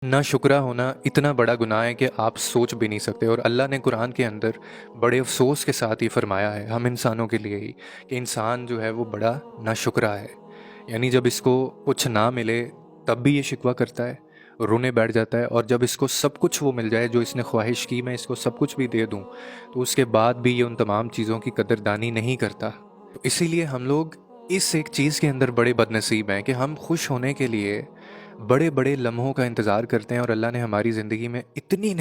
ना शुक्रा होना इतना बड़ा गुनाह है कि आप सोच भी नहीं सकते। और अल्लाह ने कुरान के अंदर बड़े अफसोस के साथ ही फरमाया है हम इंसानों के लिए ही कि इंसान जो है वो बड़ा नाशुक्रा है। यानी जब इसको कुछ ना मिले तब भी ये शिकवा करता है, रोने बैठ जाता है, और जब इसको सब कुछ वो मिल जाए जो इसने ख्वाहिश की, मैं इसको सब कुछ भी दे दूँ, तो उसके बाद भी ये उन तमाम चीज़ों की कदरदानी नहीं करता। तो इसीलिए हम लोग इस एक चीज़ के अंदर बड़े बदनसीब हैं कि हम खुश होने के लिए बड़े बड़े लम्हों का इंतज़ार करते हैं, और अल्लाह ने हमारी ज़िंदगी में इतनी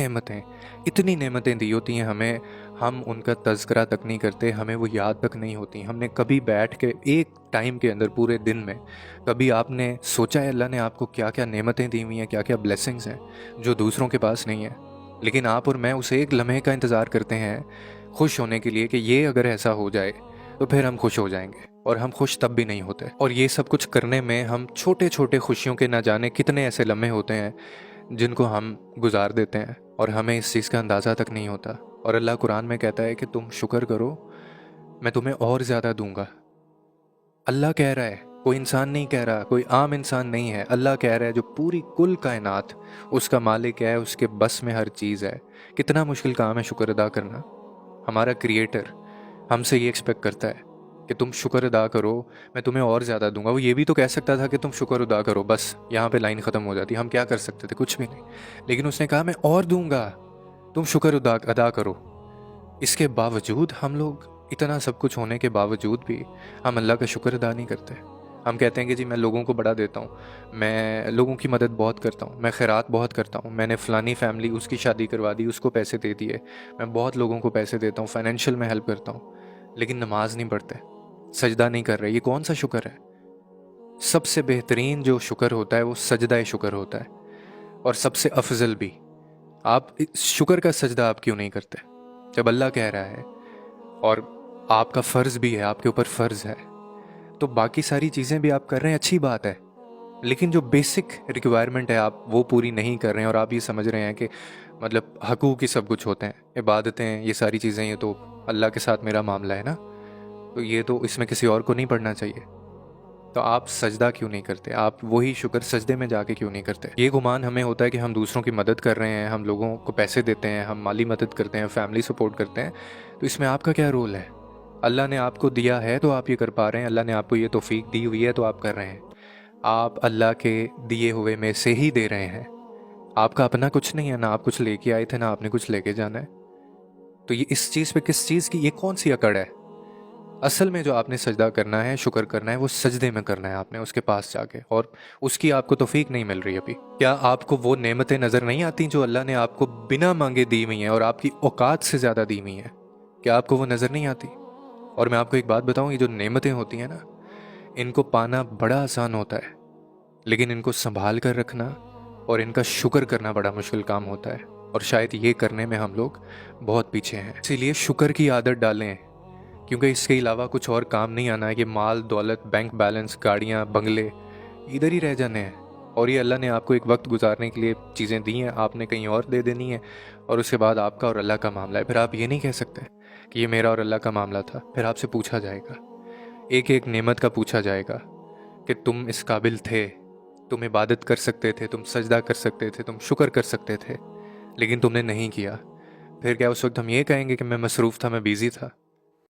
नेमतें दी होती हैं हमें, हम उनका तज़किरा तक नहीं करते, हमें वो याद तक नहीं होती। हमने कभी बैठ के एक टाइम के अंदर पूरे दिन में कभी आपने सोचा है अल्लाह ने आपको क्या क्या नेमतें दी हुई हैं, क्या क्या ब्लेसिंग्स हैं जो दूसरों के पास नहीं है? लेकिन आप और मैं उस एक लम्हे का इंतज़ार करते हैं खुश होने के लिए कि ये अगर ऐसा हो जाए तो फिर हम खुश हो जाएंगे, और हम खुश तब भी नहीं होते। और ये सब कुछ करने में हम छोटे छोटे खुशियों के ना जाने कितने ऐसे लम्हे होते हैं जिनको हम गुजार देते हैं, और हमें इस चीज़ का अंदाज़ा तक नहीं होता। और अल्लाह कुरान में कहता है कि तुम शुक्र करो, मैं तुम्हें और ज़्यादा दूंगा। अल्लाह कह रहा है, कोई इंसान नहीं कह रहा, कोई आम इंसान नहीं है। अल्लाह कह रहा है जो पूरी कुल कायनात उसका मालिक है, उसके बस में हर चीज़ है। कितना मुश्किल काम है शुक्र अदा करना। हमारा क्रिएटर हमसे ये एक्सपेक्ट करता है कि तुम शुक्र अदा करो, मैं तुम्हें और ज़्यादा दूंगा। वो ये भी तो कह सकता था कि तुम शुक्र अदा करो, बस यहाँ पे लाइन ख़त्म हो जाती। हम क्या कर सकते थे? कुछ भी नहीं। लेकिन उसने कहा मैं और दूंगा, तुम शुक्र अदा करो। इसके बावजूद हम लोग, इतना सब कुछ होने के बावजूद भी हम अल्लाह का शुक्र अदा नहीं करते। हम कहते हैं कि जी मैं लोगों को बड़ा देता हूँ, मैं लोगों की मदद बहुत करता हूँ, मैं खैरात बहुत करता हूँ, मैंने फ़लानी फैमिली उसकी शादी करवा दी, उसको पैसे दे दिए, मैं बहुत लोगों को पैसे देता हूँ, फाइनेंशियल में हेल्प करता हूँ। लेकिन नमाज नहीं पढ़ते, सजदा नहीं कर रहे। ये कौन सा शुक्र है? सबसे बेहतरीन जो शुक्र होता है वो सजदा शुक्र होता है, और सबसे अफजल भी। आप इस शुक्र का सजदा आप क्यों नहीं करते जब अल्लाह कह रहा है, और आपका फ़र्ज़ भी है, आपके ऊपर फ़र्ज़ है? तो बाकी सारी चीज़ें भी आप कर रहे हैं, अच्छी बात है, लेकिन जो बेसिक रिक्वायरमेंट है आप वो पूरी नहीं कर रहे हैं। और आप ये समझ रहे हैं कि मतलब हकूक़ ही सब कुछ होते हैं, इबादतें, ये सारी चीज़ें, ये तो अल्लाह के साथ मेरा मामला है ना, तो ये तो इसमें किसी और को नहीं पढ़ना चाहिए। तो आप सजदा क्यों नहीं करते? आप वही शुक्र सजदे में जाके क्यों नहीं करते? ये गुमान हमें होता है कि हम दूसरों की मदद कर रहे हैं, हम लोगों को पैसे देते हैं, हम माली मदद करते हैं, फैमिली सपोर्ट करते हैं, तो इसमें आपका क्या रोल है? अल्लाह ने आपको दिया है तो आप ये कर पा रहे हैं, अल्लाह ने आपको ये तौफीक दी हुई है तो आप कर रहे हैं। आप अल्लाह के दिए हुए में से ही दे रहे हैं। आपका अपना कुछ नहीं है, ना आप कुछ लेके आए थे, ना आपने कुछ लेके जाना है। तो ये इस चीज़ पे किस चीज़ की, ये कौन सी अकड़ है? असल में जो आपने सजदा करना है, शुक्र करना है, वो सजदे में करना है आपने, उसके पास जाके, और उसकी आपको तौफीक नहीं मिल रही अभी। क्या आपको वो नेमतें नज़र नहीं आती जो अल्लाह ने आपको बिना मांगे दी हुई हैं और आपकी औकात से ज़्यादा दी हुई हैं? क्या आपको वो नज़र नहीं आती? और मैं आपको एक बात बताऊँ, ये जो नेमतें होती हैं ना, इनको पाना बड़ा आसान होता है, लेकिन इनको संभाल कर रखना और इनका शुक्र करना बड़ा मुश्किल काम होता है। और शायद ये करने में हम लोग बहुत पीछे हैं। इसीलिए शुक्र की आदत डालें, क्योंकि इसके अलावा कुछ और काम नहीं आना है। कि माल दौलत, बैंक बैलेंस, गाड़ियाँ, बंगले इधर ही रह जाने हैं, और ये अल्लाह ने आपको एक वक्त गुजारने के लिए चीज़ें दी हैं, आपने कहीं और दे देनी है, और उसके बाद आपका और अल्लाह का मामला है। फिर आप ये नहीं कह सकते कि ये मेरा और अल्लाह का मामला था। फिर आपसे पूछा जाएगा, एक एक नेमत का पूछा जाएगा कि तुम इस काबिल थे, तुम इबादत कर सकते थे, तुम सजदा कर सकते थे, तुम शुक्र कर सकते थे, लेकिन तुमने नहीं किया। फिर क्या उस वक्त हम ये कहेंगे कि मैं मसरूफ़ था, मैं बिज़ी था?